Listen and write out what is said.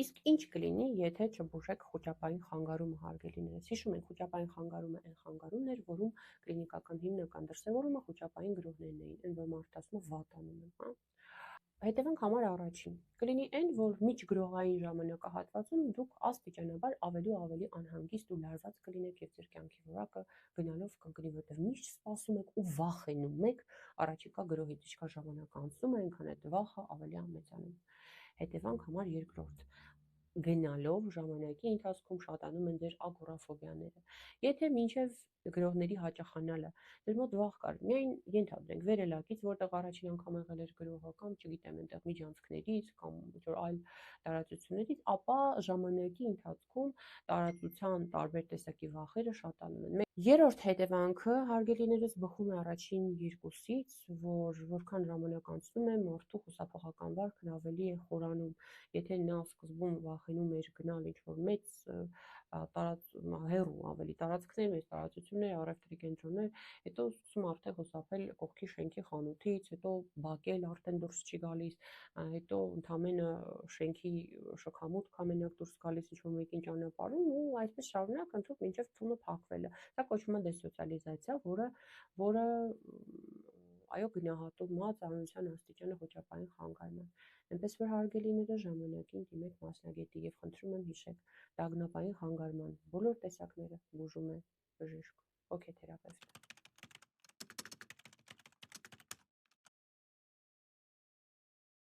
Իսկ ինչ կլինի, եթե չբուժեք խոճապային խանգարումը, հարգելիներս։ Հիշում ենք, խոճապային խանգարումը այն խանգարումն էր, որում կլինիկական հիմնական դրսևորումը խոճապային գրոհներն էին, այն որ մարդը ասում է վատ անում եմ, հա։ Հետևանք համար առաջին կլինի այն, որ միջգրողային ժամանակահատվածում դուք աստիճանաբար ավելի ու ավելի անհանգիստ ու լարված կլինեք եւ ձեր կյանքի որակը գնալով կընկնի, որտեղ միշտ սպասում եք ու վախենում եք առաջիկա գրոհից, ինչքան ժամանակ անցնում է, այնքան այդ վախը ավելի մեծանում։ Հետևանք համար երկրորդ գնալով ժամանակի ընթացքում շատանում են ձեր ագորաֆոբիաները։ Եթե մինչև գրոհների հաճախանալը ձեր մոտ վախ կար, միայն ենթադրենք վերելակից, որտեղ առաջին անգամ եղել էր գրոհը կամ չգիտեմ, այնտեղ միջանցքներից կամ ինչ-որ այլ տարածություններից, ապա ժամանակի ընթացքում տարածության տարբեր տեսակի վախերը շատանում են։ Երրորդ հետևանքը, հարգելիներս, բխում է առաջին երկուսից, որ որքան ժամանակ անցնում է, մարդու խուսափողական վարքն ավելի է խորանում։ Եթե նա սկզբում վախենում էր գնալ ինչ-որ մեծ հեռու ավելի տարածքներ, մեծ տարածություններ, առևտրի կենտրոններ, հետո սկսում արդեն խուսափել կողքի շենքի խանութից, հետո բակել արդեն դուրս չի գալիս, հետո ընդամենը շենքի շքամուտք ամենակ դուրս գալիս ինչ-որ մեկին ճանապարհում ու այսպես շարունակ ընդհանուր մինչև թունը փակվելը։ Դա կոչվում է դեսոցիալիզացիա, որը այո գնահատում է ծանրության աստիճանը խոճապային խանգարման։ Այնպես որ հարգելիները ժամանակին դիմեք մասնագետի եւ խնդրում եմ հիշեք տագնապային խանգարման բոլոր տեսակները բուժում է բժիշկ, հոգեթերապևտ։